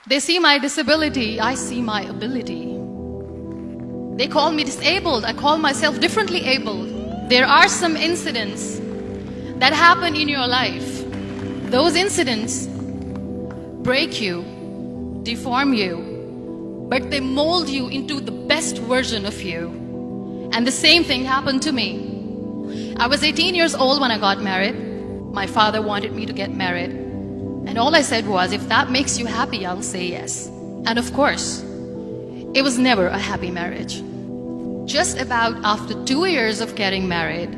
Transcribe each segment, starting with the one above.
They see my disability, I see my ability. They call me disabled, I call myself differently abled. There are some incidents that happen in your life. Those incidents break you, deform you, but they mold you into the best version of you. And the same thing happened to me. I was 18 years old when I got married. My father wanted me to get married. And all I said was, if that makes you happy, I'll say yes. And of course, it was never a happy marriage. Just about after 2 years of getting married,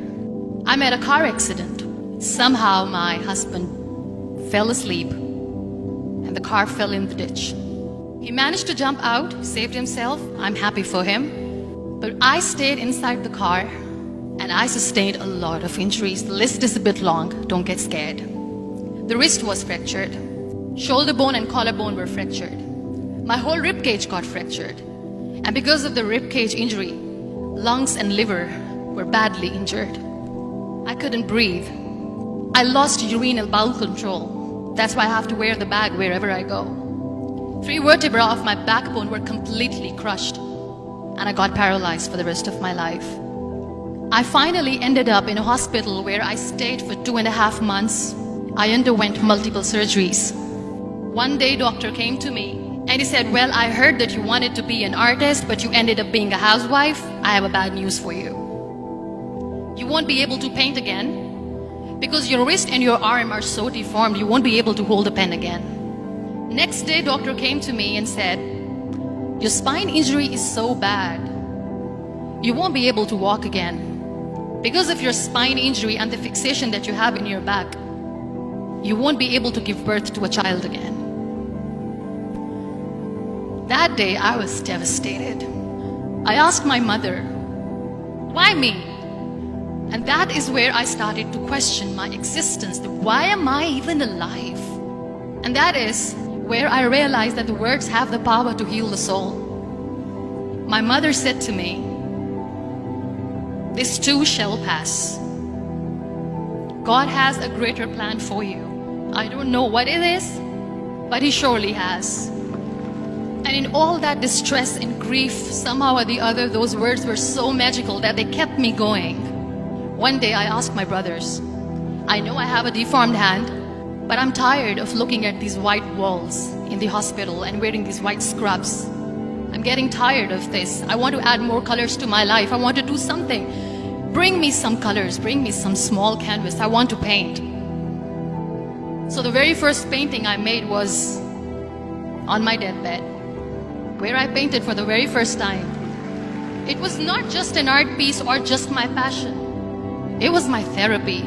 I met a car accident. Somehow my husband fell asleep and the car fell in the ditch. He managed to jump out, saved himself. I'm happy for him. But I stayed inside the car and I sustained a lot of injuries. The list is a bit long, don't get scared. The wrist was fractured. Shoulder bone and collarbone were fractured. My whole rib cage got fractured. And because of the rib cage injury, lungs and liver were badly injured. I couldn't breathe. I lost urinary bowel control. That's why I have to wear the bag wherever I go. 3 vertebrae of my backbone were completely crushed, and I got paralyzed for the rest of my life. I finally ended up in a hospital where I stayed for 2.5 months. I underwent multiple surgeries. One day, doctor came to me and he said, well, I heard that you wanted to be an artist, but you ended up being a housewife. I have a bad news for you. You won't be able to paint again because your wrist and your arm are so deformed, you won't be able to hold a pen again. Next day, doctor came to me and said, your spine injury is so bad, you won't be able to walk again. Because of your spine injury and the fixation that you have in your back, you won't be able to give birth to a child again. That day, I was devastated. I asked my mother, why me? And that is where I started to question my existence. Why am I even alive? And that is where I realized that the words have the power to heal the soul. My mother said to me, this too shall pass. God has a greater plan for you. I don't know what it is, but He surely has. And in all that distress and grief, somehow or the other, those words were so magical that they kept me going. One day I asked my brothers, I know I have a deformed hand, but I'm tired of looking at these white walls in the hospital and wearing these white scrubs. I'm getting tired of this. I want to add more colors to my life. I want to do something. Bring me some colors, bring me some small canvas. I want to paint. So the very first painting I made was on my deathbed, where I painted for the very first time. It was not just an art piece or just my passion. It was my therapy.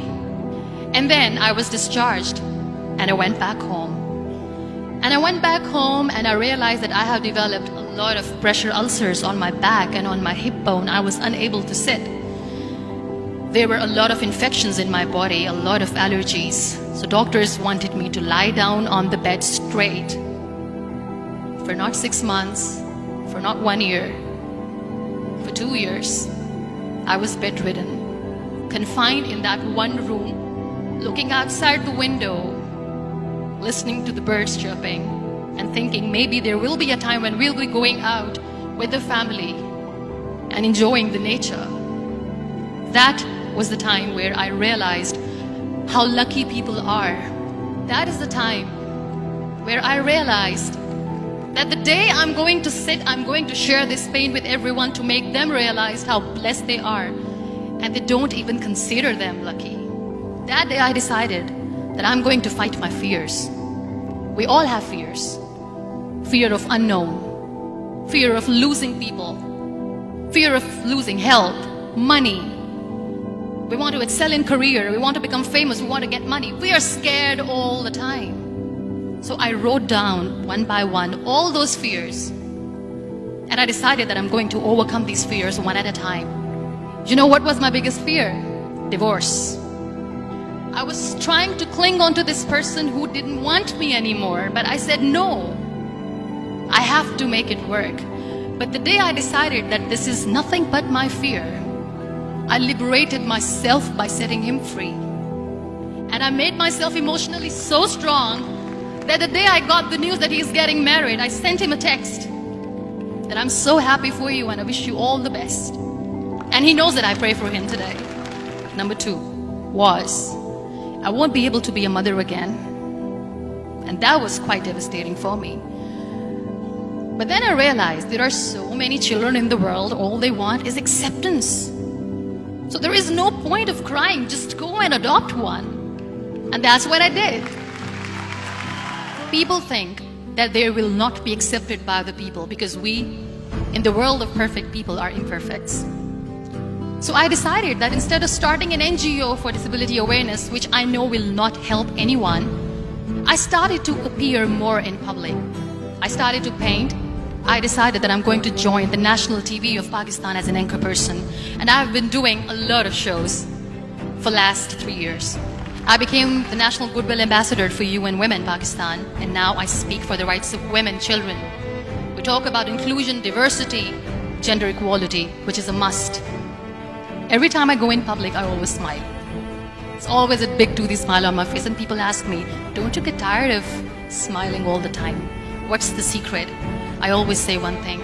And then I was discharged and I went back home. And I went back home and I realized that I have developed a lot of pressure ulcers on my back and on my hip bone. I was unable to sit. There were a lot of infections in my body, a lot of allergies. So doctors wanted me to lie down on the bed straight for not 6 months, for not 1 year, for 2 years. I was bedridden, confined in that one room, looking outside the window, listening to the birds chirping, and thinking maybe there will be a time when we'll be going out with the family and enjoying the nature. That was the time where I realized how lucky people are. That is the time where I realized that the day I'm going to sit, I'm going to share this pain with everyone to make them realize how blessed they are, and they don't even consider them lucky. That day I decided that I'm going to fight my fears. We all have fears. Fear of unknown, fear of losing people, fear of losing health, money. We want to excel in career, we want to become famous, we want to get money. We are scared all the time. So I wrote down one by one all those fears. And I decided that I'm going to overcome these fears one at a time. You know what was my biggest fear? Divorce. I was trying to cling on to this person who didn't want me anymore, but I said no. I have to make it work. But the day I decided that this is nothing but my fear, I liberated myself by setting him free. And I made myself emotionally so strong that the day I got the news that he's getting married, I sent him a text that I'm so happy for you and I wish you all the best. And he knows that I pray for him today. Number 2 was, I won't be able to be a mother again. And that was quite devastating for me. But then I realized there are so many children in the world, all they want is acceptance. So there is no point of crying, just go and adopt one. And that's what I did. People think that they will not be accepted by the people because we, in the world of perfect people, are imperfects. So I decided that instead of starting an NGO for disability awareness, which I know will not help anyone, I started to appear more in public. I started to paint. I decided that I'm going to join the national TV of Pakistan as an anchor person. And I've been doing a lot of shows for the last 3 years. I became the National Goodwill Ambassador for UN Women Pakistan, and now I speak for the rights of women, children. We talk about inclusion, diversity, gender equality, which is a must. Every time I go in public, I always smile. It's always a big toothy smile on my face, and people ask me, don't you get tired of smiling all the time? What's the secret? I always say one thing,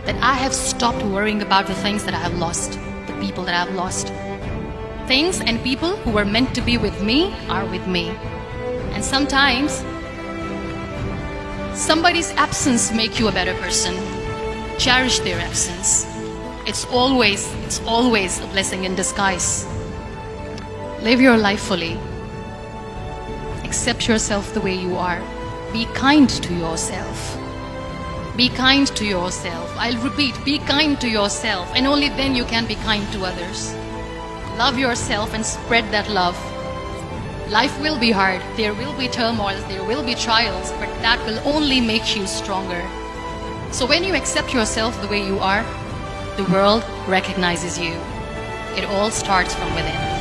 that I have stopped worrying about the things that I have lost, the people that I have lost. Things and people who were meant to be with me are with me. And sometimes, somebody's absence makes you a better person. Cherish their absence. It's always a blessing in disguise. Live your life fully. Accept yourself the way you are. Be kind to yourself. Be kind to yourself. I'll repeat, be kind to yourself, and only then you can be kind to others. Love yourself and spread that love. Life will be hard. There will be turmoils, there will be trials, but that will only make you stronger. So when you accept yourself the way you are, the world recognizes you. It all starts from within.